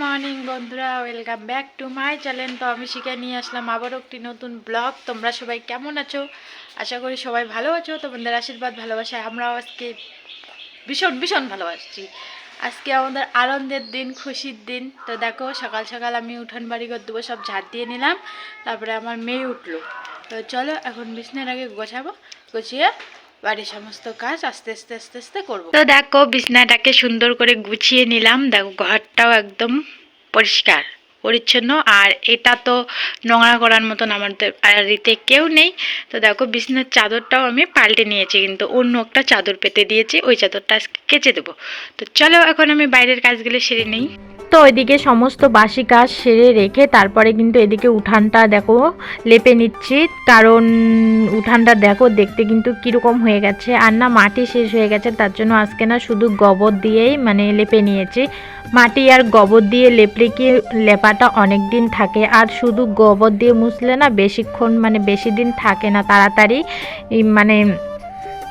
Morning বন্ধুরা, welcome back to my channel. তো আমি শিখে নিয়ে আসলাম আবারও একটি নতুন ব্লগ। তোমরা সবাই কেমন আছো? আশা করি সবাই ভালো আছো। তোমাদের আশীর্বাদ ভালোবাসায় আমরাও আজকে ভীষণ ভীষণ ভালোবাসছি। আজকে আমাদের আনন্দের দিন, খুশির দিন। তো দেখো, সকাল সকাল আমি উঠান বাড়ি ঘর দেবো সব ঝাড় দিয়ে নিলাম। তারপরে আমার মেয়ে উঠলো। তো চলো এখন বিছনার আগে গোছাবো, গুছিয়ে বাড়ির সমস্ত কাজ আস্তে আস্তে আস্তে আস্তে করবো। তো দেখো, বিছনাটাকে সুন্দর করে গুছিয়ে নিলাম। দেখো, ঘরটাও একদম পরিষ্কার পরিচ্ছন্ন। আর এটা তো নোংরা করার মতন আমাদের বাড়িতে কেউ নেই। তো দেখো, বিছনার চাদরটাও আমি পাল্টে নিয়েছি, কিন্তু অন্য একটা চাদর পেতে দিয়েছি। ওই চাদরটা আজকে কেচে দেবো। তো চলো এখন আমি বাইরের কাজগুলো সেরে নিই। তো ওইদিকে সমস্ত বাসি কাজ সেরে রেখে তারপরে কিন্তু এদিকে উঠানটা দেখো লেপে নিচ্ছি। কারণ উঠানটা দেখো দেখতে কিন্তু কীরকম হয়ে গেছে, আর না মাটি শেষ হয়ে গেছে, তার জন্য আজকে না শুধু গোবর দিয়েই লেপে নিয়েছি। মাটি আর গোবর দিয়ে লেপলে কি লেপাটা অনেক দিন থাকে, আর শুধু গোবর দিয়ে মুছলে না বেশিক্ষণ বেশি দিন থাকে না, তাড়াতাড়ি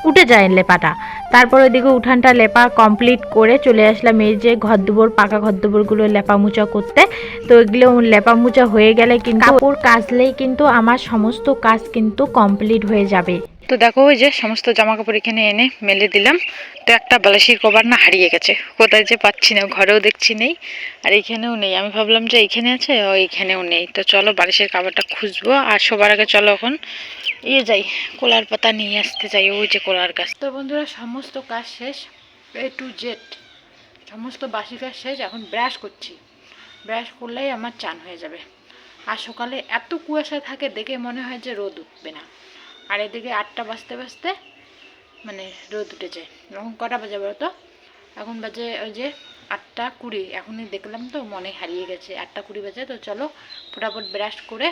উঠে যায় লেপাটা। তারপর ওইদিকে উঠানটা লেপা কমপ্লিট করে চলে আসলাম এই যে ঘর দুবর, পাকা ঘর দুবরগুলো লেপা মুছা করতে। তো এগুলো লেপা মুছা হয়ে গেলে কিন্তু কাপড় কাচলেই কিন্তু আমার সমস্ত কাজ কিন্তু কমপ্লিট হয়ে যাবে। তো দেখো, ওই যে সমস্ত জামা কাপড় এখানে এনে মেলে দিলাম। তো একটা বালিশের কভার না হারিয়ে গেছে, কোথায় যে পাচ্ছি না, ঘরেও দেখছি নেই, আর এইখানেও নেই। আমি ভাবলাম যে এইখানে আছে, ও এইখানেও নেই। তো চলো বালিশের কভারটা খুঁজবো। আর সবার আগে চলো এখন যাই, কলার পাতা নিয়ে আসতে যাই, ওই যে কলার গাছ। তো বন্ধুরা, সমস্ত কাজ শেষ, এ টু জেড সমস্ত বাসি কাজ শেষ। এখন ব্রাশ করছি, ব্রাশ করলেই আমার চান হয়ে যাবে। আর সকালে এত কুয়াশা থাকে, দেখে মনে হয় যে রোদ উঠবে না। আর এদিকে 8টা বাজতে বাজতে রোদ উঠে যায়। এখন কটা বাজে বলো তো? এখন বাজে ওই যে 8টা 20। এখনই দেখলাম তো মনে হারিয়ে গেছে, 8টা 20 বাজে। তো চলো ফটাফট ব্রাশ করে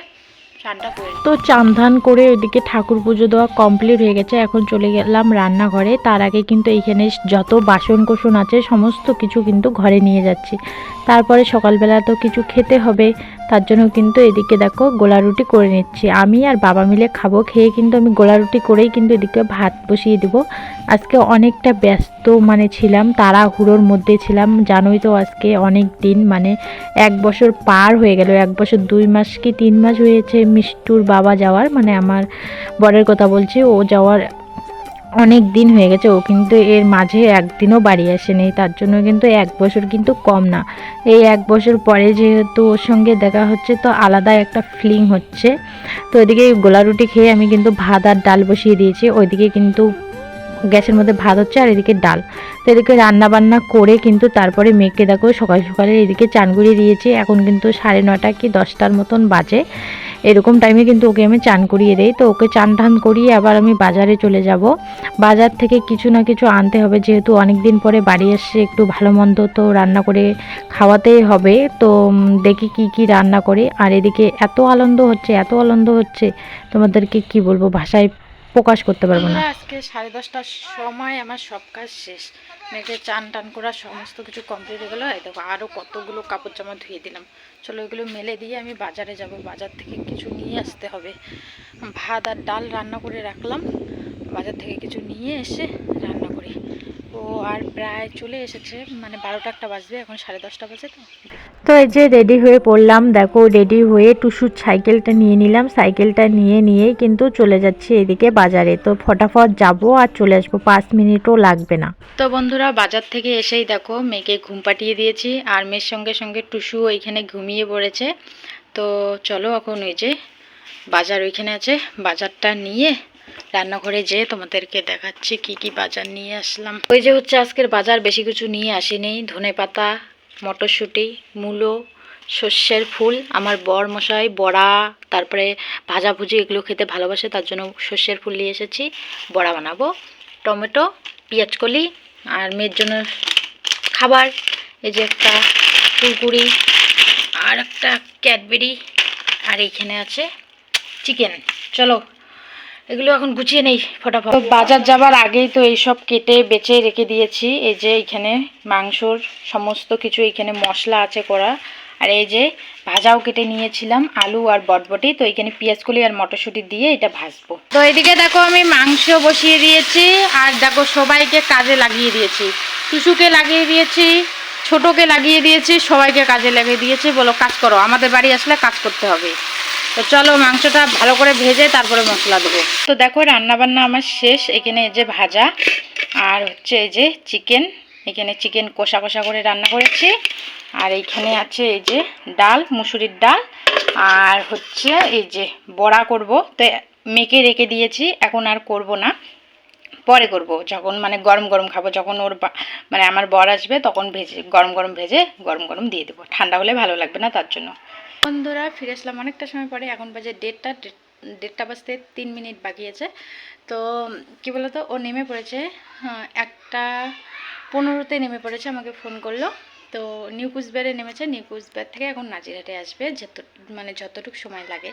স্নানটা করে। তো চান ধান করে ওইদিকে ঠাকুর পুজো দেওয়া কমপ্লিট হয়ে গেছে। এখন চলে গেলাম রান্নাঘরে। তার আগে কিন্তু এইখানে যত বাসন কোসন আছে সমস্ত কিছু কিন্তু ঘরে নিয়ে যাচ্ছি। তারপরে সকালবেলা তো কিছু খেতে হবে, তার জন্য কিন্তু এদিকে দেখো গোলা রুটি করে নিচ্ছি। আমি আর বাবা মিলে খাবো। খেয়ে কিন্তু আমি গোলা রুটি করেই কিন্তু এদিকে ভাত বসিয়ে দিব। আজকে অনেকটা ব্যস্ত ছিলাম, তাড়াহুড়োর মধ্যে ছিলাম। জানোই তো আজকে অনেক দিন 1 বছর পার হয়ে গেল। 1 বছর 2 মাস কি 3 মাস হয়েছে মিষ্টুর বাবা যাওয়ার, আমার বরের কথা বলছি। ও যাওয়ার অনেক দিন হয়ে গেছে। ও কিন্তু এর মাঝে একদিনও বাড়ি আসেনি, তার জন্য কিন্তু 1 বছর কিন্তু কম না। এই 1 বছর পরে যেহেতু ওর সঙ্গে দেখা হচ্ছে, তো আলাদা একটা ফিলিং হচ্ছে। তো এদিকে গোলা রুটি খেয়ে আমি কিন্তু ভাত আর ডাল বসিয়ে দিয়েছি। ওইদিকে কিন্তু গ্যাসের মধ্যে ভাত হচ্ছে, আর এদিকে ডাল। তো এদিকে রান্না বান্না করে কিন্তু তারপরে মেয়েকে দেখো সকাল সকালে এদিকে চান করিয়ে দিয়েছি। এখন কিন্তু 9:30 কি 10টার মতন বাজে, এরকম টাইমে কিন্তু ওকে আমি চান করিয়ে দেই। তো ওকে চান টান করিয়ে আবার আমি বাজারে চলে যাব। বাজার থেকে কিছু না কিছু আনতে হবে, যেহেতু অনেক দিন পরে বাড়ি এসে একটু ভালো মন্দ তো রান্না করে খাওয়াতেই হবে। তো দেখি কি কি রান্না করি। আর এদিকে এত আনন্দ হচ্ছে, এত আনন্দ হচ্ছে, তোমাদেরকে কি বলবো, ভাষায় প্রকাশ করতে পারবো না। আজকে 10:30টার সময় আমার সব কাজ শেষ। মেয়েকে চান টান করা সমস্ত কিছু কমপ্লিট হয়ে গেলো। এই দেখো আরও কতগুলো কাপড় জামা ধুয়ে দিলাম। চলো এগুলো মেলে দিয়ে আমি বাজারে যাব, বাজার থেকে কিছু নিয়ে আসতে হবে। ভাত আর ডাল রান্না করে রাখলাম, বাজার থেকে কিছু নিয়ে এসে রান্না করি। ও আর প্রায় চলে এসেছে, 12টা 1টা বাজবে, এখন 10:30 বাজে। তো এই যে রেডি হয়ে পড়লাম। দেখো রেডি হয়ে টুসুর সাইকেলটা নিয়ে নিলাম। সাইকেলটা নিয়েই কিন্তু চলে যাচ্ছি এদিকে বাজারে। তো ফটাফট যাব আর চলে আসবো, 5 মিনিটও লাগবে না। তো বন্ধুরা, বাজার থেকে এসেই দেখো মেয়েকে ঘুম পাঠিয়ে দিয়েছি, আর মেয়ের সঙ্গে সঙ্গে টুসু ওইখানে ঘুমিয়ে পড়েছে। তো চলো এখন ওই যে বাজার ওইখানে আছে, বাজারটা নিয়ে রান্নাঘরে যেয়ে তোমাদেরকে দেখাচ্ছি কি কি বাজার নিয়ে আসলাম। ওই যে হচ্ছে আজকের বাজার, বেশি কিছু নিয়ে আসিনি। ধনেপাতা, মটরশুঁটি, মূলো, সর্ষের ফুল। আমার বর মশাই বড়া, তারপরে ভাজাভুজি এগুলো খেতে ভালোবাসে, তার জন্য সর্ষের ফুল নিয়ে এসেছি, বড়া বানাবো। টমেটো, পেঁয়াজকলি, আর মেয়ের জন্য খাবার এই যে একটা কুরকুরি আর একটা ক্যাডবেরি, আর এইখানে আছে চিকেন। চলো এগুলো এখন গুছিয়ে নেই ফটাফট। তো বাজার যাবার আগেই তো এইসব কেটে বেছে রেখে দিয়েছি। এই যে এইখানে মাংসর সমস্ত কিছু, এইখানে মশলা আছে করা। আর এই যে ভাজাও কেটে নিয়েছিলাম, আলু আর বটবটি। তো এইখানে পেঁয়াজকলি আর মটরশুঁটি দিয়ে এটা ভাজবো। তো এদিকে দেখো আমি মাংস বসিয়ে দিয়েছি, আর দেখো সবাইকে কাজে লাগিয়ে দিয়েছি। টুসুকে লাগিয়ে দিয়েছি, ছোটকে লাগিয়ে দিয়েছি, সবাইকে কাজে লাগিয়ে দিয়েছি, বলো কাজ করো, আমাদের বাড়ি আসলে কাজ করতে হবে। তো চলো মাংসটা ভালো করে ভেজে তারপরে মশলা দেবো। তো দেখো রান্নাবান্না আমার শেষ। এখানে এই যে ভাজা, আর হচ্ছে এই যে চিকেন, এখানে চিকেন কষা কষা করে রান্না করেছি। আর এইখানে আছে এই যে ডাল, মুসুরির ডাল, আর হচ্ছে এই যে বড়া করব। তো মেখে রেখে দিয়েছি, এখন আর করব না, পরে করব, যখন মানে গরম গরম খাবো, যখন ওর মানে আমার বর আসবে তখন ভেজে গরম গরম ভেজে গরম গরম দিয়ে দেবো, ঠান্ডা হলে ভালো লাগবে না, তার জন্য। বন্ধুরা ফিরে আসলাম অনেকটা সময় পরে, এখন বাজে দেড়টা বাজতে 3 মিনিট বাকি আছে। তো কী বলতো, ও নেমে পড়েছে, 1:15-তে নেমে পড়েছে, আমাকে ফোন করলো। তো নিউ কুচবিহারে নেমেছে, নিউ কুচবিহার থেকে এখন নাজিরহাটে আসবে, মানে যতটুকু সময় লাগে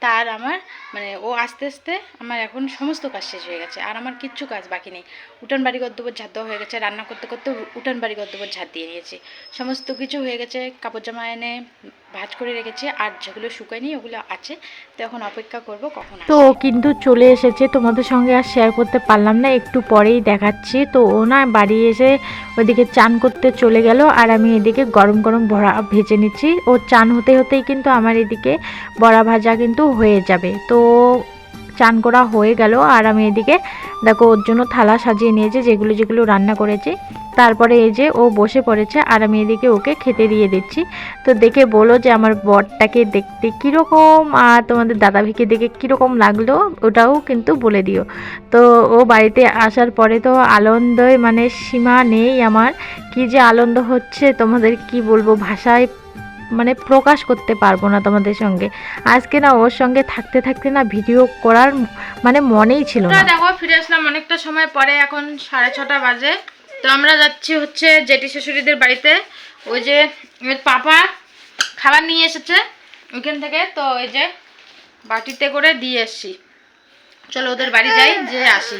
তার আমার মানে ও আস্তে আস্তে আমার এখন সমস্ত কাজ শেষ হয়ে গেছে, আর আমার কিচ্ছু কাজ বাকি নেই। উঠান বাড়ি গদ্যপর ঝাড় দেওয়া হয়ে গেছে, রান্না করতে করতে উঠান বাড়ি গদ্যপর ঝাড় দিয়ে নিয়েছি, সমস্ত কিছু হয়ে গেছে। কাপড় জামা এনে ভাঁজ করে রেখেছি, আর যেগুলো শুকায়নি ওগুলো আছে। তো এখন অপেক্ষা করব কখন আসে। তো ও কিন্তু চলে এসেছে, তোমাদের সঙ্গে আর শেয়ার করতে পারলাম না, একটু পরেই দেখাচ্ছি। তো ও না বাড়ি এসে ওইদিকে চান করতে চলে গেল, আর আমি এদিকে গরম গরম বড়া ভেজে নিচ্ছি। ও চান হতে হতেই কিন্তু আমার এদিকে বড়া ভাজা কিন্তু হয়ে যাবে। তো চান করা হয়ে গেল, আর আমি এদিকে দেখো ওর জন্য থালা সাজিয়ে নিয়েছি, যেগুলো যেগুলো রান্না করেছি। তারপরে এই যে ও বসে পড়েছে, আর আমি এদিকে ওকে খেতে দিয়ে দিচ্ছি। তো দেখে বলো যে আমার বরটাকে দেখতে কীরকম, আর তোমাদের দাদাভাইকে দেখে কীরকম লাগলো, ওটাও কিন্তু বলে দিও। তো ও বাড়িতে আসার পরে তো আনন্দই মানে সীমা নেই আমার, কি যে আনন্দ হচ্ছে তোমাদের কি বলবো, ভাষায় মানে প্রকাশ করতে পারবো না তোমাদের সঙ্গে। আজকে না ওর সঙ্গে থাকতে থাকতে না ভিডিও করার মানে মনেই ছিল না। দেখো ফিরে আসলাম অনেকটা সময় পরে, এখন 6:30 বাজে। তো আমরা যাচ্ছি হচ্ছে জেঠি শ্বশুরিদের বাড়িতে। ওই যে পাপা খাবার নিয়ে এসেছে ওইখান থেকে, তো এই যে বাটিতে করে দিয়ে এসছি। চলো ওদের বাড়ি যাই, যে আসি।